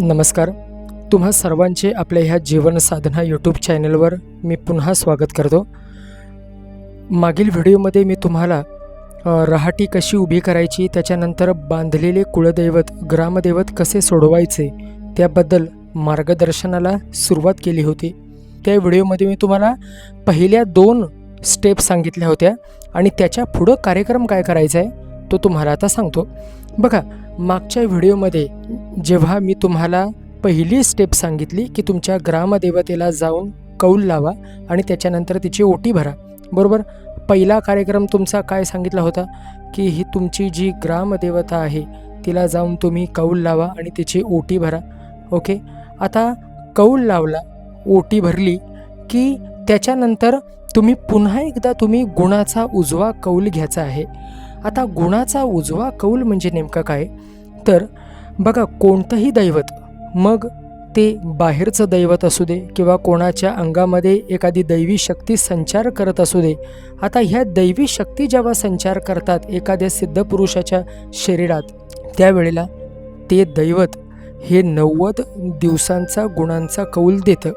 नमस्कार. तुम्हा सर्वांचे आपल्या ह्या जीवन साधना यूट्यूब चॅनलवर मी पुन्हा स्वागत करतो. मागील व्हिडिओमध्ये मी तुम्हाला रहाटी कशी उभी करायची, त्याच्यानंतर बांधलेले कुळदैवत ग्रामदैवत कसे सोडवायचे त्याबद्दल मार्गदर्शनाला सुरुवात केली होती. त्या व्हिडिओमध्ये मी तुम्हाला पहिल्या 2 स्टेप सांगितल्या होत्या आणि त्याच्या पुढं कार्यक्रम काय करायचा आहे तो तुम्हाला आता सांगतो. बघा, मागच्या व्हिडिओमध्ये जेव्हा मी तुम्हाला पहिली स्टेप सांगितली की तुमच्या ग्रामदेवतेला जाऊन कौल लावा आणि त्याच्यानंतर तिची ओटी भरा, बरोबर. पहिला कार्यक्रम तुमचा काय सांगितला होता की ही तुमची जी ग्रामदेवता आहे तिला जाऊन तुम्ही कौल लावा आणि तिची ओटी भरा. ओके, आता कौल लावला, ओटी भरली की त्याच्यानंतर तुम्ही पुन्हा एकदा गुणाचा उजवा कौल घ्यायचा आहे. आता गुणाचा उजवा कौल म्हणजे नेमकं काय, तर बघा, कोणतंही दैवत, मग ते बाहेरचं दैवत असू दे किंवा कोणाच्या अंगामध्ये एखादी दैवी शक्ती संचार करत असू दे. आता ह्या दैवी शक्ती जेव्हा संचार करतात एखाद्या सिद्ध पुरुषाच्या शरीरात, त्यावेळेला ते दैवत हे 90 दिवसांचा गुणांचा कौल देतं.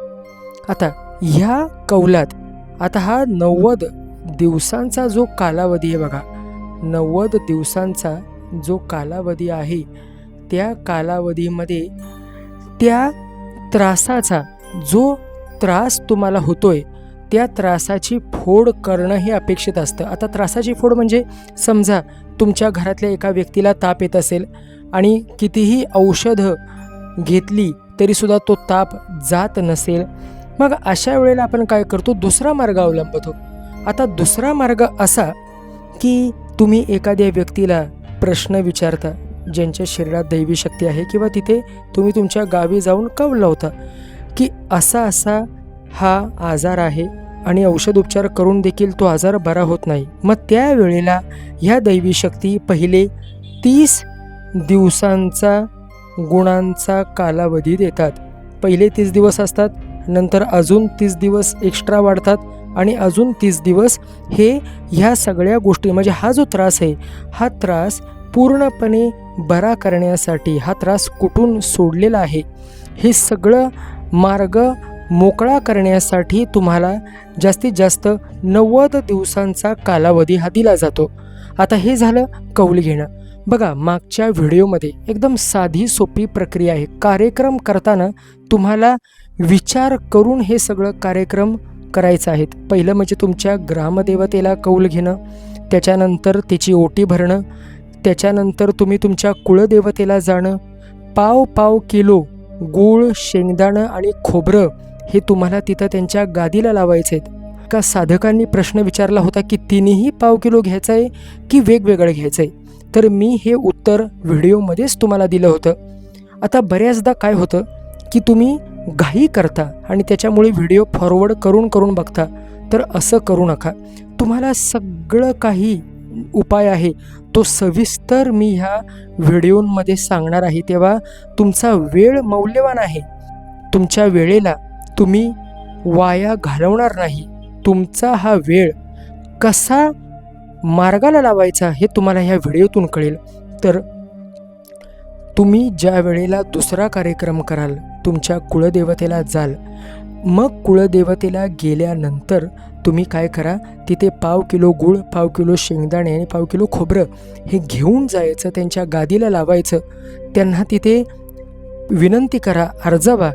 आता ह्या कौलात, आता हा 90 दिवसांचा जो कालावधी आहे बघा, 90 दिवसांचा जो कालावधी आहे, त्या कालावधीमध्ये त्या त्रासाचा, जो त्रास तुम्हाला होतोय त्या त्रासाची फोड करणं हे अपेक्षित असतं. आता त्रासाची फोड म्हणजे समजा तुमच्या घरातल्या एका व्यक्तीला ताप येत असेल आणि कितीही औषधं घेतली तरीसुद्धा तो ताप जात नसेल, मग अशा वेळेला आपण काय करतो, दुसरा मार्ग अवलंबतो. आता दुसरा मार्ग असा की तुम्ही एखाद्या व्यक्तीला प्रश्न विचारता ज्यांच्या शरीरात दैवी शक्ती आहे, किंवा तिथे तुम्ही तुमच्या गावी जाऊन कौल लावता की असा असा हा आजार आहे आणि औषध उपचार करून देखील तो आजार बरा होत नाही. मग त्यावेळेला ह्या दैवी शक्ती पहिले 30 दिवसांचा गुणांचा कालावधी देतात. पहिले 30 दिवस असतात, नंतर अजून 30 दिवस एक्स्ट्रा वाढतात आणि अजून 30 दिवस हे ह्या सगळ्या गोष्टी, म्हणजे हा जो त्रास आहे, हा त्रास पूर्णपणे बरा करण्यासाठी, हा त्रास कुठून सोडलेला आहे हे सगळं मार्ग मोकळा करण्यासाठी तुम्हाला जास्तीत जास्त 90 दिवसांचा कालावधी हा दिला जातो. आता हे झालं कौल घेणं. बघा, मागच्या व्हिडिओमध्ये एकदम साधी सोपी प्रक्रिया आहे. कार्यक्रम करताना तुम्हाला विचार करून हे सगळं कार्यक्रम करायचं आहेत. पहिलं म्हणजे तुमच्या ग्रामदेवतेला कौल घेणं, त्याच्यानंतर तिची ओटी भरणं, त्याच्यानंतर तुम्ही तुमच्या कुळदेवतेला जाणं, पाव किलो गूळ, शेंगदाणं आणि खोबरं हे तुम्हाला तिथं त्यांच्या गादीला लावायचे आहेत. का साधकांनी प्रश्न विचारला होता की तिन्ही पाव किलो घ्यायचं आहे की वेगवेगळं घ्यायचं आहे, तर मी हे उत्तर व्हिडिओमध्येच तुम्हाला दिलं होतं. आता बऱ्याचदा काय होतं की तुम्ही घाई करता आणि त्याच्यामुळे व्हिडिओ फॉरवर्ड करून बघता, तर असं करू नका. तुम्हाला सगळं काही उपाय आहे तो सविस्तर मी ह्या व्हिडिओमध्ये सांगणार आहे, तेव्हा तुमचा वेळ मौल्यवान आहे. तुमच्या वेळेला तुम्ही वाया घालवणार नाही. तुमचा हा वेळ कसा मार्गाला लावायचा हे तुम्हाला ह्या व्हिडिओतून कळेल. तर तुम्ही ज्या वेळेला दुसरा कार्यक्रम कराल, तुमच्या कुळदेवतेला जाल, मग कुळदेवतेला गेल्यानंतर तुम्ही काय करा, तिथे पाव किलो गूळ, पाव किलो शेंगदाणे आणि पाव किलो खोबरं हे घेऊन जायचं, त्यांच्या गादीला लावायचं. त्यांना तिथे विनंती करा, अर्जवा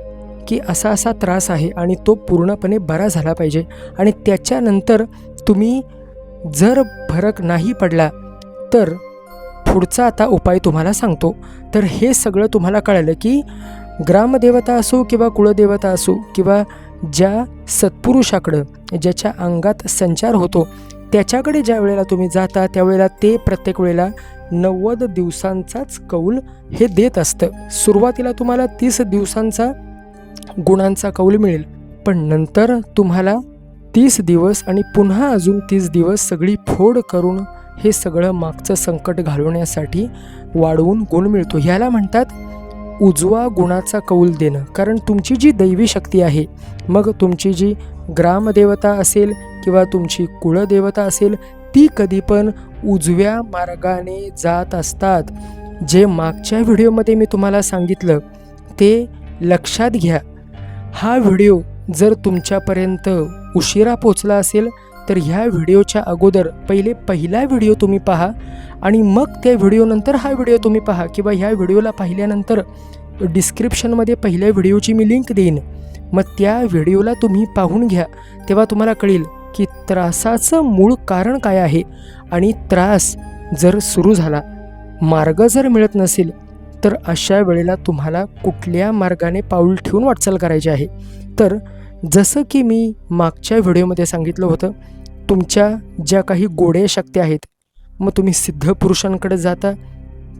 की असा असा त्रास आहे आणि तो पूर्णपणे बरा झाला पाहिजे. आणि त्याच्यानंतर तुम्ही जर फरक नाही पडला तर पुढचा आता उपाय तुम्हाला सांगतो. तर हे सगळं तुम्हाला कळलं की ग्रामदेवता असो किंवा कुळदेवता असो किंवा ज्या सत्पुरुषाकडं, ज्याच्या अंगात संचार होतो, त्याच्याकडे ज्या वेळेला तुम्ही जाता त्यावेळेला ते प्रत्येक वेळेला 90 दिवसांचाच कौल हे देत असतं. सुरुवातीला तुम्हाला 30 दिवसांचा गुणांचा कौल मिळेल, पण नंतर तुम्हाला 30 दिवस आणि पुन्हा अजून 30 दिवस सगळी फोड करून हे सगळं मागचं संकट घालवण्यासाठी वाढवून गुण मिळतो. ह्याला म्हणतात उजवा गुणाचा कौल देणं. कारण तुमची जी दैवी शक्ती आहे, मग तुमची जी ग्रामदेवता असेल किंवा तुमची कुळदेवता असेल, ती कधी पण उजव्या मार्गाने जात असतात. जे मागच्या व्हिडिओमध्ये मी तुम्हाला सांगितलं ते लक्षात घ्या. हा व्हिडिओ जर तुमच्यापर्यंत उशिरा पोचला असेल तर ह्या व्हिडिओच्या अगोदर पहिला व्हिडिओ तुम्ही पहा आणि मग त्या व्हिडिओनंतर हा व्हिडिओ तुम्ही पहा, किंवा ह्या व्हिडिओला पाहिल्यानंतर डिस्क्रिप्शनमध्ये पहिल्या व्हिडिओची मी लिंक देईन. मग त्या व्हिडिओला तुम्ही पाहून घ्या. तेव्हा तुम्हाला कळेल की त्रासाचं मूळ कारण काय आहे. आणि त्रास जर सुरू झाला, मार्ग जर मिळत नसेल, तर अशा वेळेला तुम्हाला कुठल्या मार्गाने पाऊल ठेवून वाटचाल करायची आहे. तर जसं की मी मागच्या व्हिडिओमध्ये सांगितलं होतं, तुमच्या ज्या काही गोड्या शक्ती आहेत, मग तुम्ही सिद्ध पुरुषांकडे जाता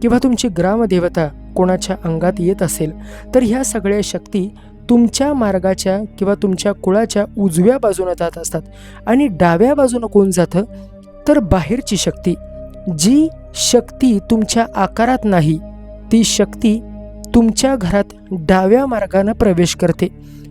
किंवा तुमची ग्रामदेवता कोणाच्या अंगात येत असेल, तर ह्या सगळ्या शक्ती तुमच्या मार्गाच्या किंवा तुमच्या कुळाच्या उजव्या बाजूने जात असतात. आणि डाव्या बाजूनं कोण जातं, तर बाहेरची शक्ती. जी शक्ती तुमच्या आकारात नाही, ती शक्ती तुमच्या घरात डाव्या मार्गाने प्रवेश करते.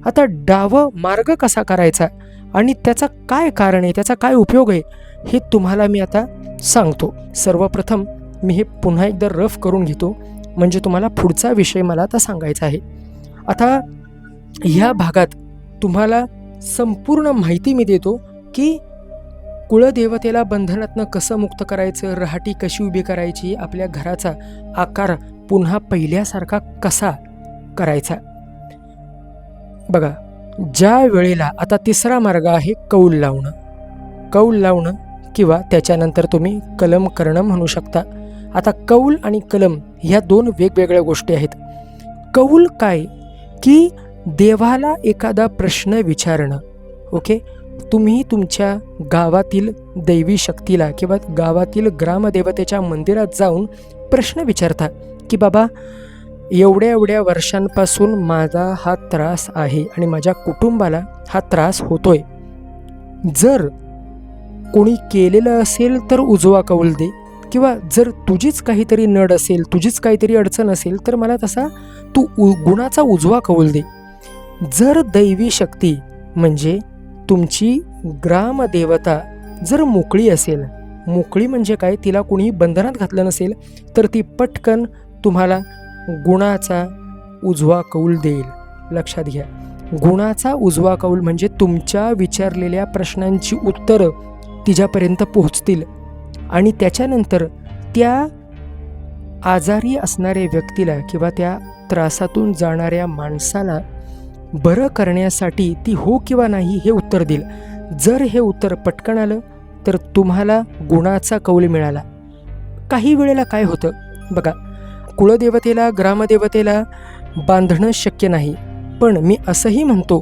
आता डावा मार्ग कसा करायचा आणि त्याचा काय कारण आहे, त्याचा काय उपयोग आहे, हे तुम्हाला मी आता सांगतो. सर्वप्रथम मी हे पुन्हा एकदा रफ करून घेतो, म्हणजे तुम्हाला पुढचा विषय मला आता सांगायचा आहे. आता ह्या भागात तुम्हाला संपूर्ण माहिती मी देतो की कुळदेवतेला बंधनातनं कसं मुक्त करायचं, रहाटी कशी उभी करायची, आपल्या घराचा आकार पुन्हा पहिल्यासारखा कसा करायचा. बघा, ज्या वेळेला आता तिसरा मार्ग आहे कौल लावणं. कौल लावणं किंवा त्याच्यानंतर तुम्ही कलम करणं म्हणू शकता. आता कौल आणि कलम ह्या दोन वेगवेगळ्या गोष्टी आहेत. कौल काय की देवाला एखादा प्रश्न विचारणं. ओके, तुम्ही तुमच्या गावातील दैवी शक्तीला किंवा गावातील ग्रामदेवतेच्या मंदिरात जाऊन प्रश्न विचारता की बाबा, एवढ्या एवढ्या वर्षांपासून माझा हा त्रास आहे आणि माझ्या कुटुंबाला हा त्रास होतोय. जर कोणी केलेलं असेल तर उजवा कौल दे, किंवा जर तुझीच काहीतरी नड असेल, तुझीच काहीतरी अडचण असेल, तर मला तसा तू गुणाचा उजवा कौल दे. जर दैवी शक्ती म्हणजे तुमची ग्रामदेवता जर मोकळी असेल, मोकळी म्हणजे काय, तिला कोणी बंधनात घातलं नसेल, तर ती पटकन तुम्हाला गुणाचा उजवा कौल देईल. लक्षात घ्या, गुणाचा उजवा कौल म्हणजे तुमच्या विचारलेल्या प्रश्नांची उत्तरं तिच्यापर्यंत पोहोचतील आणि त्याच्यानंतर त्या आजारी असणाऱ्या व्यक्तीला किंवा त्या त्रासातून जाणाऱ्या माणसाला बरं करण्यासाठी ती हो किंवा नाही हे उत्तर देईल. जर हे उत्तर पटकन आलं तर तुम्हाला गुणाचा कौल मिळाला. काही वेळेला काय होतं बघा, कुळदेवतेला ग्रामदेवतेला बांधणं शक्य नाही, पण मी असंही म्हणतो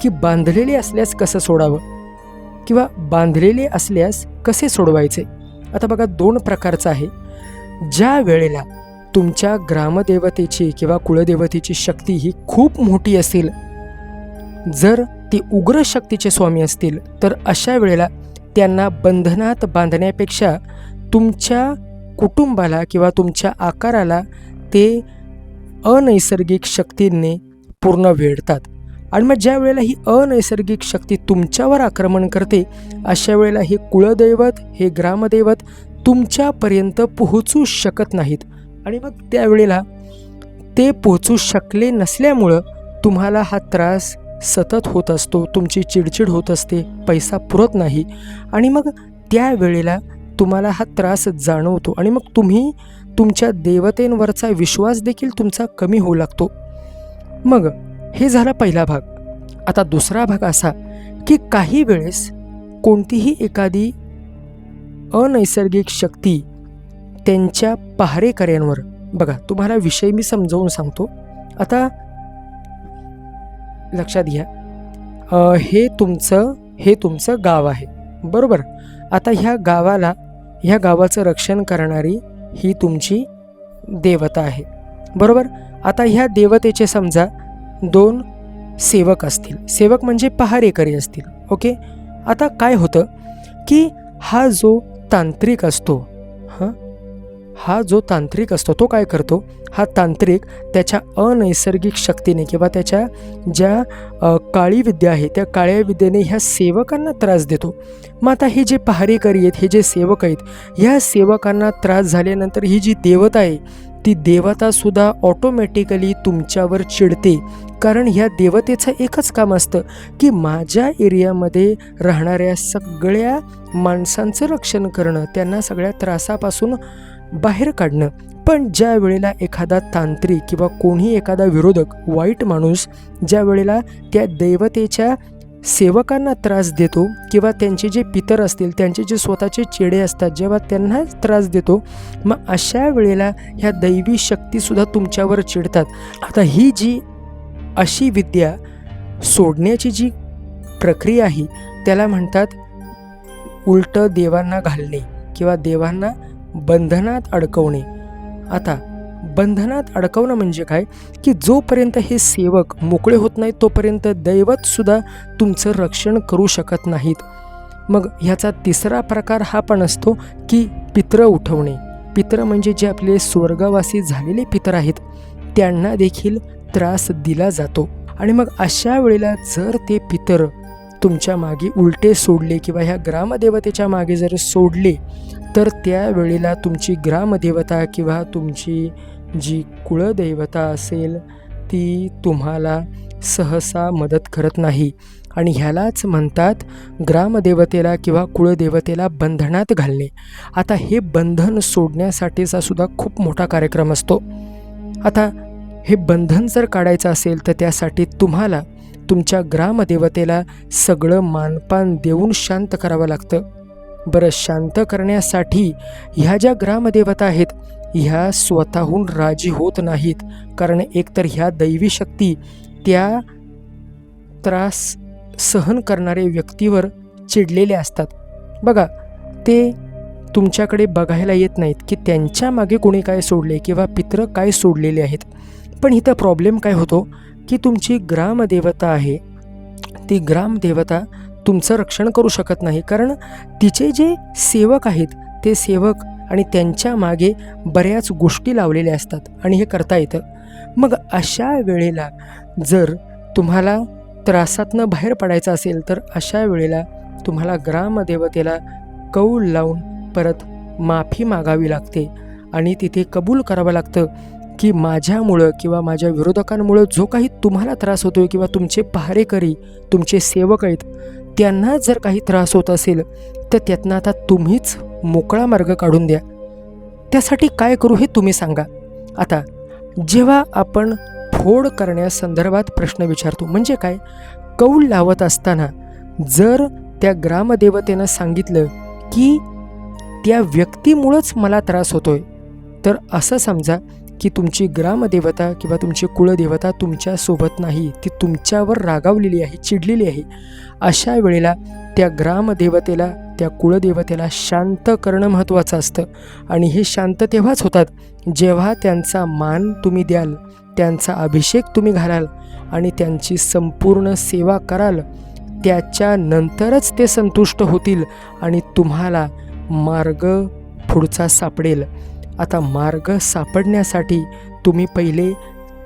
की बांधलेले असल्यास कसं सोडावं किंवा बांधलेले असल्यास कसे सोडवायचे. आता बघा, दोन प्रकारचं आहे. ज्या वेळेला तुमच्या ग्रामदेवतेची किंवा कुळदेवतेची शक्ती ही खूप मोठी असेल, जर ती उग्र शक्तीचे स्वामी असतील, तर अशा वेळेला त्यांना बंधनात बांधण्यापेक्षा तुमच्या कुटुंबाला किंवा तुमच्या आकाराला ते अनैसर्गिक शक्तींनी पूर्ण वेढतात. आणि मग ज्या वेळेला ही अनैसर्गिक शक्ती तुमच्यावर आक्रमण करते, अशा वेळेला हे कुळदैवत, हे ग्रामदैवत तुमच्यापर्यंत पोहोचू शकत नाहीत. आणि मग त्यावेळेला ते पोहोचू शकले नसल्यामुळं तुम्हाला हा त्रास सतत होत असतो, तुमची चिडचिड होत असते, पैसा पुरत नाही आणि मग त्यावेळेला तुम्हाला हा त्रास जाणवतो आणि मग तुम्ही तुमच्या देवतेंवरचा विश्वास देखील तुमचा कमी होऊ लागतो. मग हे झाला पहिला भाग. आता दुसरा भाग असा की काही वेळेस कोणतीही एखादी अनैसर्गिक शक्ती त्यांच्या पहारेकऱ्यांवर, बघा तुम्हाला विषय मी समजावून सांगतो. आता लक्षात घ्या, हे तुमचं गाव आहे, बरोबर. आता ह्या गावाचं रक्षण करणारी ही तुमची देवता आहे, बरोबर. आता ह्या देवतेचे समजा 2 सेवक असतील, सेवक म्हणजे पहारेकरी असतील. ओके, आता काय होतं की हा जो तांत्रिक असतो तो काय करतो, हा तांत्रिक त्याच्या अनैसर्गिक शक्तीने किंवा त्याच्या ज्या काळी विद्या आहे त्या काळ्या विद्येने ह्या सेवकांना त्रास देतो. मग आता हे जे पहारेकरी आहेत, हे जे सेवक आहेत, ह्या सेवकांना त्रास झाल्यानंतर ही जी देवता आहे ती देवतासुद्धा ऑटोमॅटिकली तुमच्यावर चिडते. कारण ह्या देवतेचं एकच काम असतं की माझ्या एरियामध्ये राहणाऱ्या सगळ्या माणसांचं रक्षण करणं, त्यांना सगळ्या त्रासापासून बाहेर काढणं. पण ज्या वेळेला एखादा तांत्रिक किंवा कोणी एखादा विरोधक, वाईट माणूस ज्या वेळेला त्या देवतेच्या सेवकांना त्रास देतो किंवा त्यांचे जे पितर असतील, त्यांचे जे स्वतःचे चेडे असतात, जेव्हा त्यांना त्रास देतो, मग अशा वेळेला ह्या दैवी शक्तीसुद्धा तुमच्यावर चिडतात. आता ही जी अशी विद्या सोडण्याची जी प्रक्रिया आहे त्याला म्हणतात उलटं देवांना घालणे किंवा देवांना बंधनात अडकवणे. आता बंधनात अडकवणं म्हणजे काय की जोपर्यंत हे सेवक मोकळे होत नाहीत तोपर्यंत दैवतसुद्धा तुमचं रक्षण करू शकत नाहीत. मग ह्याचा तिसरा प्रकार हा पण असतो की पितरं उठवणे. पितरं म्हणजे जे आपले स्वर्गवासी झालेले पितर आहेत त्यांना देखील त्रास दिला जातो. आणि मग अशा वेळेला जर ते पितर तुमच्या मागे उलटे सोडले किंवा ह्या ग्रामदेवतेच्या मागे जर सोडले तर त्यावेळेला तुमची ग्रामदेवता किंवा तुमची जी कुळदेवता असेल ती तुम्हाला सहसा मदत करत नाही. आणि ह्यालाच म्हणतात ग्रामदेवतेला किंवा कुळदेवतेला बंधनात घालणे. आता हे बंधन सोडण्यासाठीचा सुद्धा खूप मोठा कार्यक्रम असतो. आता हे बंधन जर काढायचं असेल तर त्यासाठी तुम्हाला तुमच्या ग्रामदेवतेला सगळं मानपान देऊन शांत करावं लागतं. बरं, शांत करण्यासाठी ह्या ज्या ग्रामदेवता आहेत ह्या स्वतःहून राजी होत नाहीत. कारण एकतर ह्या दैवी शक्ती त्या त्रास सहन करणाऱ्या व्यक्तीवर चिडलेल्या असतात. बघा, ते तुमच्याकडे बघायला येत नाहीत की त्यांच्या मागे कोणी काय सोडले किंवा पितरं काय सोडलेले आहेत. पण इथं प्रॉब्लेम काय होतो की तुमची ग्रामदेवता आहे ती ग्रामदेवता तुमचं रक्षण करू शकत नाही. कारण तिचे जे सेवक आहेत ते सेवक आणि त्यांच्या मागे बऱ्याच गोष्टी लावलेल्या असतात आणि हे करता येतं. मग अशा वेळेला जर तुम्हाला त्रासातनं बाहेर पडायचं असेल तर अशा वेळेला तुम्हाला ग्रामदेवतेला कौल लावून परत माफी मागावी लागते आणि तिथे कबूल करावं लागतं की माझ्यामुळं किंवा माझ्या विरोधकांमुळं जो काही तुम्हाला त्रास होतो किंवा तुमचे पहारेकरी तुमचे सेवक आहेत त्यांना जर काही त्रास होत असेल तर त्यातनं आता तुम्हीच मोकळा मार्ग काढून द्या. त्यासाठी काय करू हे तुम्ही सांगा. आता जेव्हा आपण फोड करण्यासंदर्भात प्रश्न विचारतो म्हणजे काय, कौल लावत असताना जर त्या ग्रामदेवतेनं सांगितलं की त्या व्यक्तीमुळंच मला त्रास होतोय तर असं समजा की तुमची ग्रामदेवता किंवा तुमची कुळदेवता तुमच्यासोबत नाही, ती तुमच्यावर रागावलेली आहे, चिडलेली आहे. अशा वेळेला त्या ग्रामदेवतेला त्या कुळदेवतेला शांत करणं महत्त्वाचं असतं. आणि हे शांत तेव्हाच होतात जेव्हा त्यांचा मान तुम्ही द्याल, त्यांचा अभिषेक तुम्ही घालाल आणि त्यांची संपूर्ण सेवा कराल. त्याच्यानंतरच ते संतुष्ट होतील आणि तुम्हाला मार्ग पुढचा सापडेल. आता मार्ग सापडण्यासाठी तुम्ही पहिले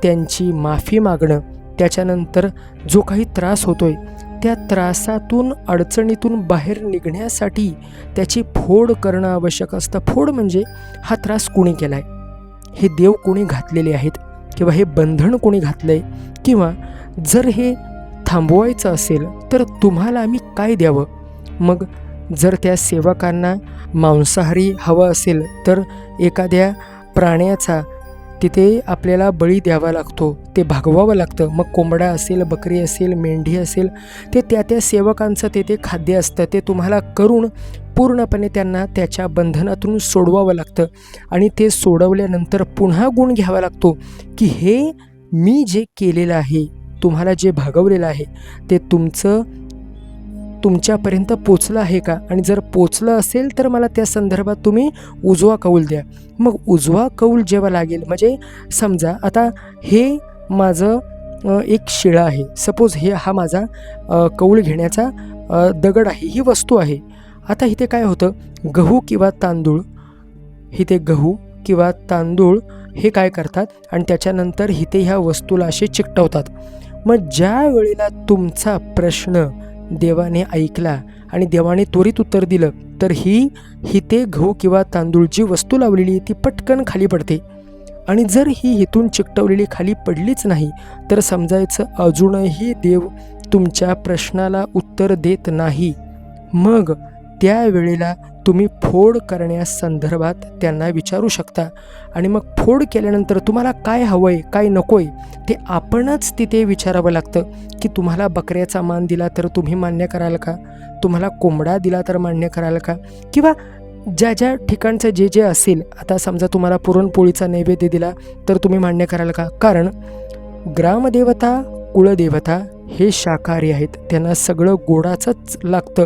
त्यांची माफी मागणं, त्याच्यानंतर जो काही त्रास होतोय त्या त्रासातून अडचणीतून बाहेर निघण्यासाठी त्याची फोड करणं आवश्यक असतं. फोड म्हणजे हा त्रास कोणी केला आहे, हे देव कोणी घातलेले आहेत किंवा हे बंधन कोणी घातलं आहे, किंवा जर हे थांबवायचं असेल तर तुम्हाला आम्ही काय द्यावं. मग जर त्या सेवकांना मांसाहारी हवं असेल तर एखाद्या प्राण्याचा तिथे आपल्याला बळी द्यावा लागतो, ते भागवावं लागतं. मग कोंबडा असेल, बकरी असेल, मेंढी असेल, ते त्या सेवकांचं ते खाद्य असतं. ते तुम्हाला करून पूर्णपणे त्यांना त्याच्या बंधनातून सोडवावं लागतं. आणि ते सोडवल्यानंतर पुन्हा गुण घ्यावा लागतो की हे मी जे केलेलं आहे, तुम्हाला जे भागवलेलं आहे ते तुमच्यापर्यंत पोचलं आहे का, आणि जर पोचलं असेल तर मला त्या संदर्भात तुम्ही उजवा कौल द्या. मग उजवा कौल जेव्हा लागेल, म्हणजे समजा आता हे माझं एक शिळा आहे, सपोज हा माझा कौल घेण्याचा दगड आहे, ही वस्तू आहे. आता इथे काय होतं, गहू किंवा तांदूळ हे काय करतात आणि त्याच्यानंतर इथे ह्या वस्तूला असे चिकटवतात. मग ज्या वेळेला तुमचा प्रश्न देवाने ऐकला आणि देवाने त्वरित उत्तर दिलं तर ही ते गहू किंवा तांदूळ जी वस्तू लावलेली ती पटकन खाली पडते. आणि जर ही इथून चिकटवलेली खाली पडलीच नाही तर समजायचं अजूनही देव तुमच्या प्रश्नाला उत्तर देत नाही. मग त्यावेळेला तुम्ही फोड करण्यासंदर्भात त्यांना विचारू शकता. आणि मग फोड केल्यानंतर तुम्हाला काय हवं आहे, काय नको आहे ते आपणच तिथे विचारावं लागतं. की तुम्हाला बकऱ्याचा मान दिला तर तुम्ही मान्य कराल का, तुम्हाला कोंबडा दिला तर मान्य कराल का, किंवा ज्या ज्या ठिकाणचं जे जे असेल. आता समजा तुम्हाला पुरणपोळीचा नैवेद्य दिला तर तुम्ही मान्य कराल का. कारण ग्रामदेवता, कुळदेवता हे शाकाहारी आहेत, त्यांना सगळं गोडाचंच लागतं.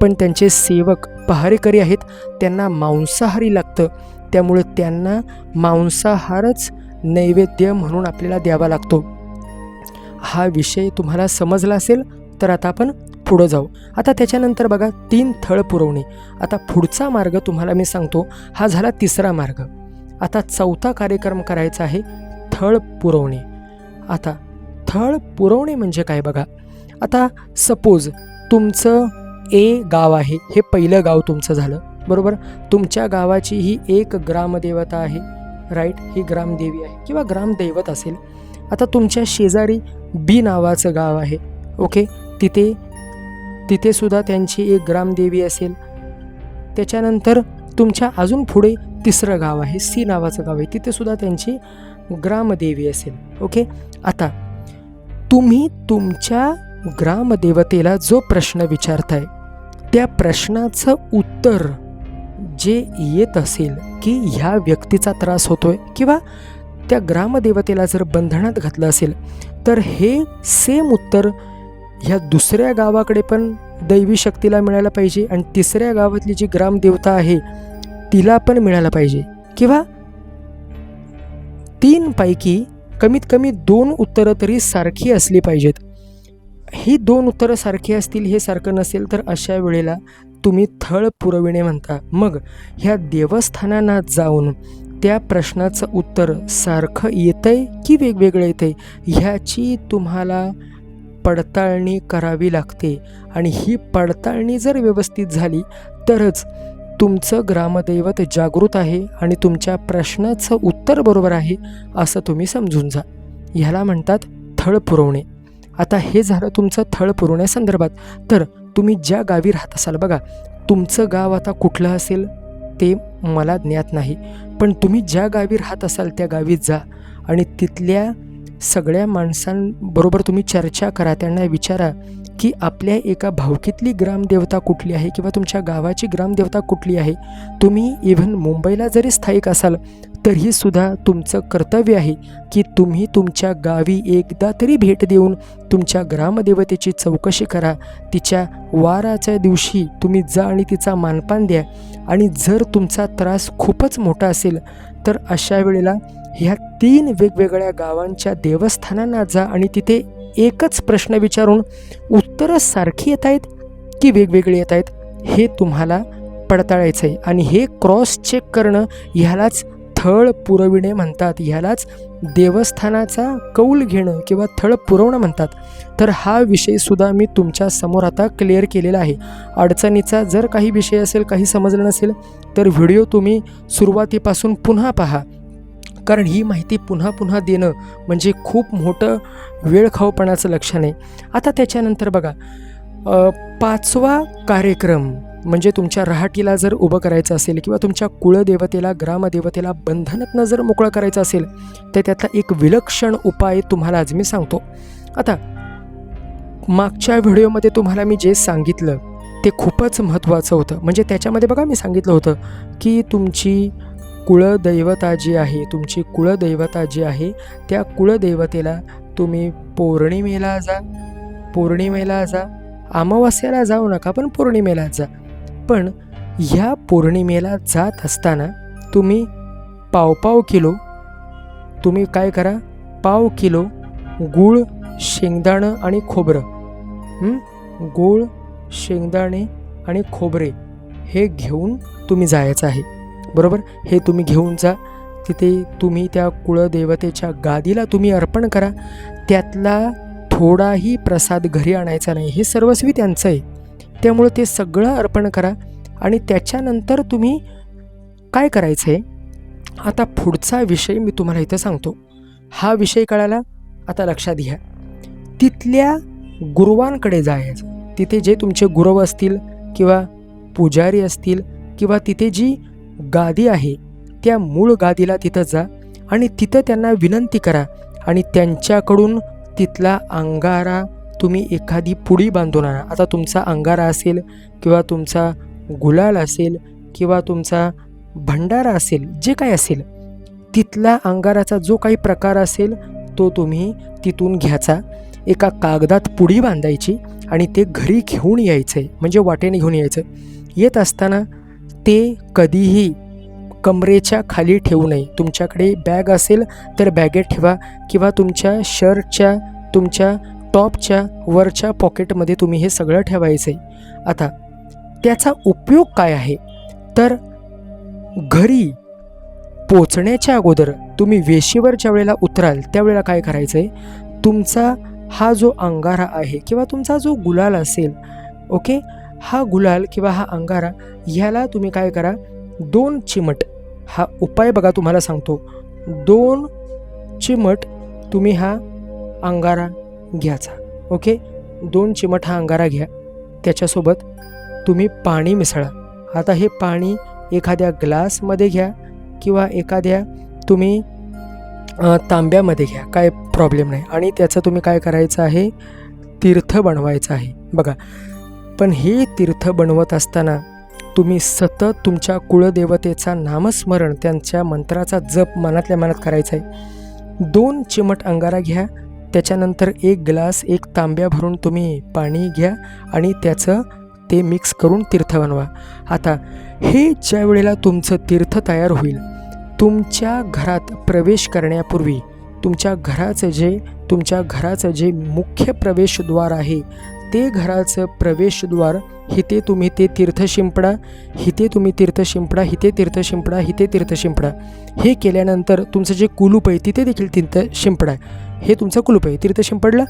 पण त्यांचे सेवक पहारेकरी आहेत, त्यांना मांसाहारी लागतं. त्यामुळे त्यांना मांसाहारच नैवेद्य म्हणून आपल्याला द्यावा लागतो. हा विषय तुम्हाला समजला असेल तर आता आपण पुढं जाऊ. आता त्याच्यानंतर बघा 3 थळ पुरवणे. आता पुढचा मार्ग तुम्हाला मी सांगतो, हा झाला 3रा मार्ग. आता 4था कार्यक्रम करायचा आहे थळ पुरवणे. आता थळ पुरवणे म्हणजे काय बघा. आता सपोज तुमचं गाव आहे, हे पहिलं गाव तुमचं झालं, बरोबर. तुमच्या गावाची ही एक ग्रामदेवता आहे, राईट. ही ग्रामदेवी आहे किंवा ग्रामदैवत असेल. आता तुमच्या शेजारी बी नावाचं गाव आहे, ओके. तिथे सुद्धा त्यांची एक ग्रामदेवी असेल. त्याच्यानंतर तुमच्या अजून पुढे 3रं गाव आहे, सी नावाचं गाव आहे, तिथे सुद्धा त्यांची ग्रामदेवी असेल, ओके. आता तुम्ही तुमच्या ग्रामदेवतेला जो प्रश्न विचारताय त्या प्रश्नाचं उत्तर जे येत असेल की ह्या व्यक्तीचा त्रास होतोय किंवा त्या ग्रामदेवतेला जर बंधनात घातलं असेल तर हे सेम उत्तर ह्या दुसऱ्या गावाकडे पण दैवी शक्तीला मिळायला पाहिजे आणि 3ऱ्या गावातली जी ग्रामदेवता आहे तिला पण मिळायला पाहिजे. किंवा 3 पैकी कमीत कमी 2 उत्तरं तरी सारखी असली पाहिजेत. ही 2 उत्तरं सारखी असतील, हे सारखं नसेल तर अशा वेळेला तुम्ही थळ पुरविणे म्हणता. मग ह्या देवस्थानांना जाऊन त्या प्रश्नाचं उत्तर सारखं येतंय की वेगवेगळं येतंय ह्याची तुम्हाला पडताळणी करावी लागते. आणि ही पडताळणी जर व्यवस्थित झाली तरच तुमचं ग्रामदैवत जागृत आहे आणि तुमच्या प्रश्नाचं उत्तर बरोबर आहे असं तुम्ही समजून जा. ह्याला म्हणतात थळ पुरवणे. आता हे झालं तुमचं थळ पुरवण्यासंदर्भात. तर तुम्ही ज्या गावी राहत असाल, बघा तुमचं गाव आता कुठलं असेल ते मला ज्ञात नाही, पण तुम्ही ज्या गावी राहत असाल त्या गावी जा आणि तिथल्या सगळ्या माणसांबरोबर तुम्ही चर्चा करा. त्यांना विचारा की आपल्या एका भावकीतली ग्रामदेवता कुठली आहे किंवा तुमच्या गावाची ग्रामदेवता कुठली आहे. तुम्ही इव्हन मुंबईला जरी स्थायिक असाल तरीसुद्धा तुमचं कर्तव्य आहे की तुम्ही तुमच्या गावी एकदा तरी भेट देऊन तुमच्या ग्रामदेवतेची चौकशी करा. तिच्या वाराच्या दिवशी तुम्ही जा आणि तिचा मानपान द्या. आणि जर तुमचा त्रास खूपच मोठा असेल तर अशा वेळेला ह्या 3 वेगवेगळ्या गावांच्या देवस्थानांना जा आणि तिथे एकच प्रश्न विचारून उत्तरं सारखी येत आहेत की वेगवेगळे येत आहेत हे तुम्हाला पडताळायचं आहे. आणि हे क्रॉस चेक करणं ह्यालाच थळ पुरविणे म्हणतात, ह्यालाच देवस्थानाचा कौल घेणं किंवा थळ पुरवणं म्हणतात. तर हा विषयसुद्धा मी तुमच्या समोर आता क्लिअर केलेला आहे. अडचणीचा जर काही विषय असेल, काही समजलं नसेल तर व्हिडिओ तुम्ही सुरुवातीपासून पुन्हा पहा. कारण ही माहिती पुन्हा पुन्हा देणं म्हणजे खूप मोठं वेळखाऊपणाचं लक्षण आहे. आता त्याच्यानंतर बघा 5वा कार्यक्रम म्हणजे तुमच्या रहाटीला जर उभं करायचं असेल किंवा तुमच्या कुळदेवतेला, ग्रामदेवतेला बंधनातनं जर मोकळं करायचं असेल तर त्यातला एक विलक्षण उपाय तुम्हाला आज मी सांगतो. आता मागच्या व्हिडिओमध्ये तुम्हाला मी जे सांगितलं ते खूपच महत्त्वाचं होतं. म्हणजे त्याच्यामध्ये बघा मी सांगितलं होतं की तुमची कुळदैवता जी आहे, तुमची कुळदैवता जी आहे त्या कुळदैवतेला तुम्ही पौर्णिमेला जा, अमावास्याला जाऊ नका पण पौर्णिमेला जा. पण ह्या पौर्णिमेला जात असताना तुम्ही पाव किलो तुम्ही काय करा, पाव किलो गूळ, शेंगदाणं आणि खोबरं, गूळ, शेंगदाणे आणि खोबरे हे घेऊन तुम्ही जायचं आहे, बरोबर. हे तुम्ही घेऊन जा. तिथे तुम्ही त्या कुळदेवतेच्या गादीला तुम्ही अर्पण करा. त्यातला थोडाही प्रसाद घरी आणायचा नाही, हे सर्वस्वी त्यांचं आहे. त्यामुळे ते सगळं अर्पण करा. आणि त्याच्यानंतर तुम्ही काय करायचं आहे, आता पुढचा विषय मी तुम्हाला इथं सांगतो. हा विषय कळाला. आता लक्षात घ्या, तिथल्या गुरुवांकडे जायचं. तिथे जे तुमचे गुरु असतील किंवा पुजारी असतील किंवा तिथे जी गादी आहे त्या मूळ गादीला तिथं जा आणि तिथं त्यांना विनंती करा आणि त्यांच्याकडून तिथला अंगारा तुम्ही एखादी पुडी बांधून आणा. आता तुमचा अंगारा असेल किंवा तुमचा गुलाल असेल किंवा तुमचा भंडारा असेल, जे काही असेल तिथला अंगाराचा जो काही प्रकार असेल तो तुम्ही तिथून घ्यायचा. एका कागदात पुडी बांधायची आणि ते घरी घेऊन यायचं आहे, म्हणजे वाटेने घेऊन यायचं. येत असताना ते कधीही कमरेच्या खाली ठेवू नये. तुमच्याकडे बॅग असेल तर बॅगेत ठेवा किंवा तुमच्या शर्टच्या तुमच्या टॉपच्या वरच्या पॉकेटमध्ये तुम्ही हे सगळं ठेवायचं आहे. आता त्याचा उपयोग काय आहे तर घरी पोचण्याच्या अगोदर तुम्ही वेशीवर ज्या वेळेला उतराल त्यावेळेला काय करायचं आहे, तुमचा हा जो अंगारा आहे किंवा तुमचा जो गुलाल असेल, ओके, हा गुलाल किंवा हा अंगारा ह्याला तुम्ही काय करा, 2 चिमट, हा उपाय बघा तुम्हाला सांगतो, 2 चिमट तुम्ही हा अंगारा घ्यायचा. ओके, 2 चिमट हा अंगारा घ्या. त्याच्यासोबत तुम्ही पाणी मिसळा. आता हे पाणी एखाद्या ग्लासमध्ये घ्या किंवा एखाद्या तुम्ही तांब्यामध्ये घ्या, काय प्रॉब्लेम नाही. आणि त्याचं तुम्ही काय करायचं आहे, तीर्थ बनवायचं आहे बघा. पण हे तीर्थ बनवत असताना तुम्ही सतत तुमच्या कुळदेवतेचा नामस्मरण, त्यांच्या मंत्राचा जप मनातल्या मनात करायचा आहे. 2 चिमट अंगारा घ्या. त्याच्यानंतर 1 ग्लास, 1 तांब्या भरून तुम्ही पाणी घ्या आणि त्याचं ते मिक्स करून तीर्थ बनवा. आता हे ज्या वेळेला तुमचं तीर्थ तयार होईल, तुमच्या घरात प्रवेश करण्यापूर्वी तुमच्या घराचं जे मुख्य प्रवेशद्वार आहे ते घराचं प्रवेशद्वार, इथे तुम्ही ते तीर्थ शिंपडा, इथे तुम्ही तीर्थ शिंपडा, इथे तीर्थ शिंपडा, इथे तीर्थ शिंपडा. हे केल्यानंतर तुमचं जे कुलूप आहे तिथे देखील तीर्थ शिंपडा. हे तुमचं कुलूप आहे, तीर्थ शिंपडलं.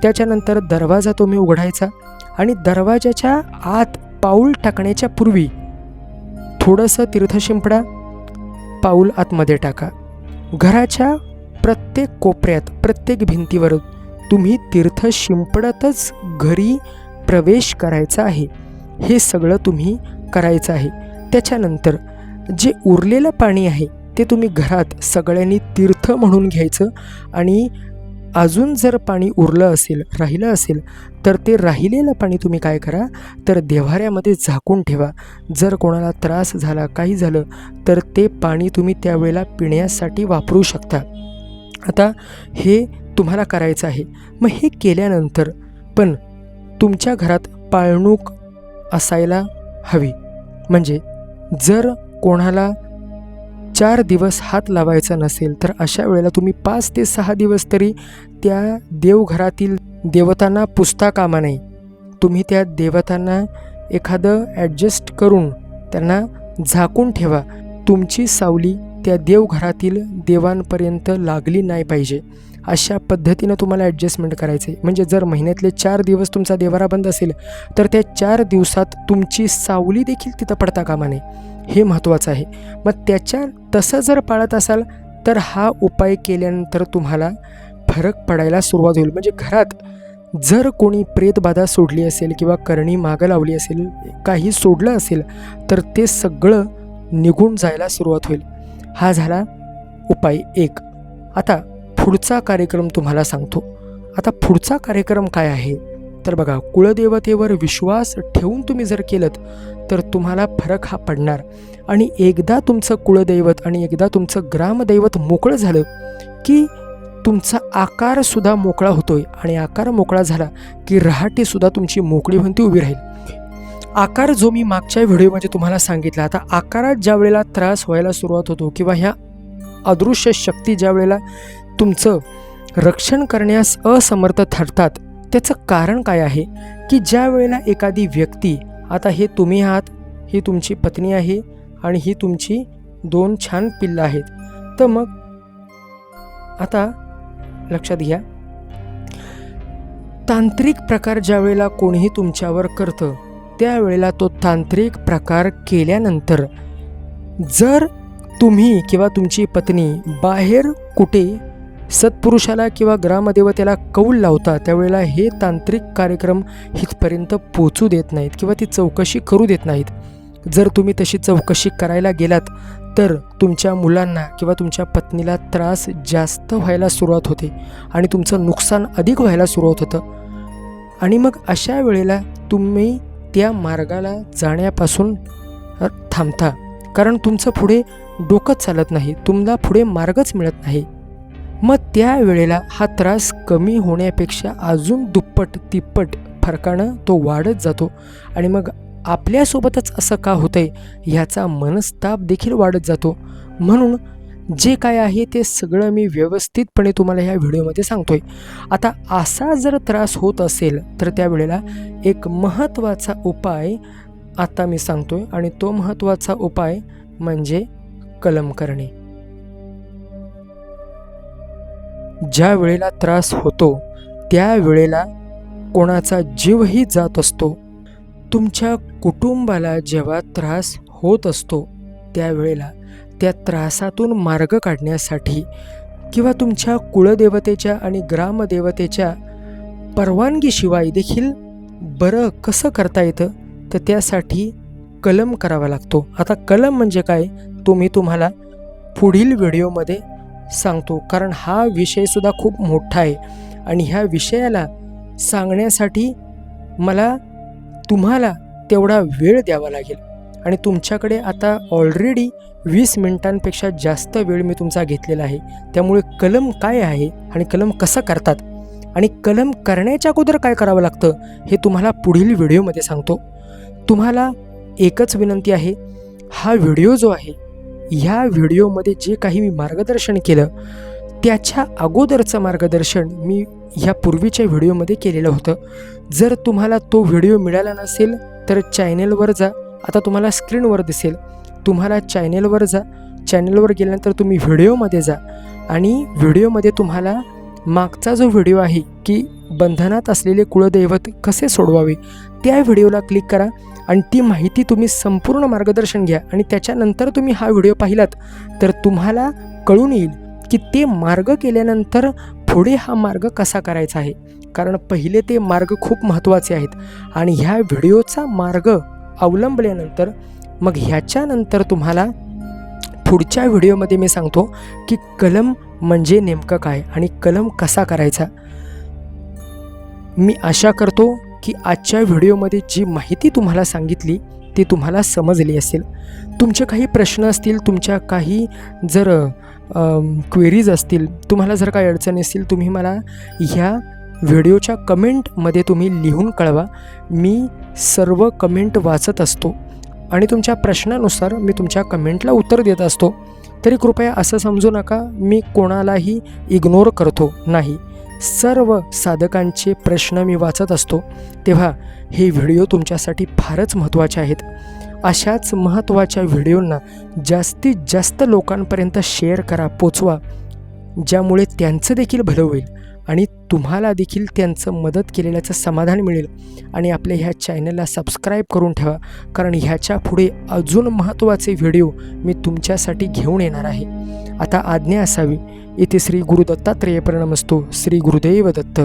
त्याच्यानंतर दरवाजा तुम्ही उघडायचा आणि दरवाजाच्या आत पाऊल टाकण्याच्या पूर्वी थोडंसं तीर्थ शिंपडा, पाऊल आतमध्ये टाका. घराच्या प्रत्येक कोपऱ्यात, प्रत्येक भिंतीवर तुम्ही तीर्थ शिंपडतच घरी प्रवेश करायचा आहे. हे सगळं तुम्ही करायचं आहे. त्याच्यानंतर जे उरलेलं पाणी आहे ते तुम्ही घरात सगळ्यांनी तीर्थ म्हणून घ्यायचं आणि अजून जर पाणी उरलं असेल, राहिलं असेल तर ते राहिलेलं पाणी तुम्ही काय करा तर देव्हाऱ्यामध्ये झाकून ठेवा. जर कोणाला त्रास झाला, काही झालं तर ते पाणी तुम्ही त्यावेळेला पिण्यासाठी वापरू शकता. आता हे तुम्हाला करायचं आहे. मग हे केल्यानंतर पण तुमच्या घरात पाळणूक असायला हवी. म्हणजे जर कोणाला 4 दिवस हात लावायचा नसेल तर अशा वेळेला तुम्ही 5 ते 6 दिवस तरी त्या देवघरातील देवतांना पुसता कामा नये. तुम्ही त्या देवतांना एखादं ॲडजस्ट करून त्यांना झाकून ठेवा. तुमची सावली त्या देवघरातील देवांपर्यंत लागली नाही पाहिजे. अशा पद्धतीनं तुम्हाला ॲडजस्टमेंट करायचं आहे. म्हणजे जर महिन्यातले 4 दिवस तुमचा देवारा बंद असेल तर त्या 4 दिवसात तुमची सावली देखील तिथं पडता कामा नये. हे महत्त्वाचं आहे. मग तसं जर पाळत असाल तर हा उपाय केल्यानंतर तुम्हाला फरक पडायला सुरुवात होईल. म्हणजे घरात जर कोणी प्रेतबाधा सोडली असेल किंवा करणी मागं लावली असेल, काही सोडलं असेल तर ते सगळं निघून जायला सुरुवात होईल. हा झाला उपाय 1. आता पुढचा कार्यक्रम तुम्हाला सांगतो. आता पुढचा कार्यक्रम काय आहे तर बघा, कुळदेवतेवर विश्वास ठेवून तुम्ही जर केलं तर तुम्हाला फरक हा पडणार. आणि एकदा तुमचं कुळदैवत आणि एकदा तुमचं ग्रामदैवत मोकळं झालं की तुमचा आकारसुद्धा मोकळा होतोय. आणि आकार मोकळा झाला की रहाटीसुद्धा तुमची मोकळी होऊन ती उभी राहील. आकार जो मी मागच्या व्हिडिओमध्ये तुम्हाला सांगितला, आता आकारात ज्या वेळेला त्रास व्हायला सुरुवात होतो किंवा ह्या अदृश्य शक्ती ज्या वेळेला तुमचं रक्षण करण्यास असमर्थ ठरतात, त्याचं कारण काय आहे की ज्या वेळेला एखादी व्यक्ती, आता हे तुम्ही आहात, ही तुमची पत्नी आहे आणि ही तुमची 2 छान पिल्लं आहेत. तर मग आता लक्षात घ्या, तांत्रिक प्रकार ज्या वेळेला कोणीही तुमच्यावर करतं त्यावेळेला तो तांत्रिक प्रकार केल्यानंतर जर तुम्ही किंवा तुमची पत्नी बाहेर कुठे सत्पुरुषाला किंवा ग्रामदेवतेला कौल लावता त्यावेळेला हे तांत्रिक कार्यक्रम इथपर्यंत पोचू देत नाहीत किंवा ती चौकशी करू देत नाहीत। जर तुम्ही तशी चौकशी करायला गेलात तर तुमच्या मुलांना किंवा तुमच्या पत्नीला त्रास जास्त व्हायला सुरुवात होते आणि तुमचं नुकसान अधिक व्हायला सुरुवात होतं। आणि मग अशा वेळेला तुम्ही त्या मार्गाला जाण्यापासून थांबता, कारण तुमचं पुढे डोकंच चालत नाही, तुम्हाला पुढे मार्गच मिळत नाही। मग त्यावेळेला हा त्रास कमी होण्यापेक्षा अजून दुप्पट तिप्पट फरकानं तो वाढत जातो आणि मग आपल्यासोबतच असं का होतंय ह्याचा मनस्ताप देखील वाढत जातो। म्हणून जे काय आहे ते सगळं मी व्यवस्थितपणे तुम्हाला ह्या व्हिडिओमध्ये सांगतोय। आता असा जर त्रास होत असेल तर त्यावेळेला एक महत्त्वाचा उपाय आता मी सांगतोय आणि तो महत्त्वाचा उपाय म्हणजे कलम करणे। ज्या वेळेला त्रास होतो त्यावेळेला कोणाचा जीवही जात असतो। तुमच्या कुटुंबाला जेव्हा त्रास होत असतो त्यावेळेला त्या त्रासातून मार्ग काढण्यासाठी किंवा तुमच्या कुळदेवतेच्या आणि ग्रामदेवतेच्या परवानगीशिवाय देखील बरं कसं करता येतं तर त्यासाठी कलम करावा लागतो। आता कलम म्हणजे काय तो मी तुम्हाला पुढील व्हिडिओमध्ये सांगतो, कारण हा विषयसुद्धा खूप मोठा आहे आणि ह्या विषयाला सांगण्यासाठी मला तुम्हाला तेवढा वेळ द्यावा लागेल आणि तुमच्याकडे आता ऑलरेडी 20 मिनिटांपेक्षा जास्त वेळ मी तुमचा घेतलेला आहे। त्यामुळे कलम काय आहे आणि कलम कसं करतात आणि कलम करण्याच्या अगोदर काय करावं लागतं हे तुम्हाला पुढील व्हिडिओमध्ये सांगतो। तुम्हाला एकच विनंती आहे, हा व्हिडिओ जो आहे ह्या व्हिडिओमध्ये जे काही मी मार्गदर्शन केलं त्याच्या अगोदरचं मार्गदर्शन मी ह्या पूर्वीच्या व्हिडिओमध्ये केलेलं होतं। जर तुम्हाला तो व्हिडिओ मिळाला नसेल तर चॅनेलवर जा, आता तुम्हाला स्क्रीनवर दिसेल, तुम्हाला चॅनेलवर जा, चॅनेलवर गेल्यानंतर तुम्ही व्हिडिओमध्ये जा आणि व्हिडिओमध्ये तुम्हाला मागचा जो व्हिडिओ आहे की बंधनात असलेले कुळदैवत कसे सोडवावे त्या व्हिडिओला क्लिक करा आणि ती माहिती तुम्ही संपूर्ण मार्गदर्शन घ्या आणि त्याच्यानंतर तुम्ही हा व्हिडिओ पाहिलात तर तुम्हाला कळून येईल की ते मार्ग केल्यानंतर पुढे हा मार्ग कसा करायचा आहे, कारण पहिले ते मार्ग खूप महत्त्वाचे आहेत आणि ह्या व्हिडिओचा मार्ग अवलंबल्यानंतर मग ह्याच्यानंतर तुम्हाला पुढच्या व्हिडिओमध्ये मी सांगतो की कलम म्हणजे नेमकं काय आणि कलम कसा करायचा। मी आशा करतो की आजच्या व्हिडिओमध्ये जी माहिती तुम्हाला सांगितली ती तुम्हाला समजली असेल। तुमचे काही प्रश्न असतील, तुमच्या काही जर क्वेरीज असतील, तुम्हाला जर काही अडचणी असतील तुम्ही मला ह्या व्हिडिओच्या कमेंटमध्ये तुम्ही लिहून कळवा। मी सर्व कमेंट वाचत असतो आणि तुमच्या प्रश्नानुसार मी तुमच्या कमेंटला उत्तर देत असतो। तरी कृपया असं समजू नका मी कोणालाही इग्नोर करतो नाही, सर्व साधकांचे प्रश्न मी वाचत असतो। तेव्हा हे व्हिडिओ तुमच्यासाठी फारच महत्त्वाचे आहेत। अशाच महत्त्वाच्या व्हिडिओंना जास्तीत जास्त लोकांपर्यंत शेअर करा, पोचवा, ज्यामुळे त्यांचं देखील भलं होईल आणि तुम्हाला देखील त्यांचं मदत केलेल्याचं समाधान मिळेल। आणि आपल्या ह्या चॅनलला सबस्क्राईब करून ठेवा, कारण ह्याच्या पुढे अजून महत्त्वाचे व्हिडिओ मी तुमच्यासाठी घेऊन येणार आहे। आता आज्ञा असावी। इथे श्री गुरु दत्तात्रेय प्रणमस्तु। श्री गुरुदेव दत्त।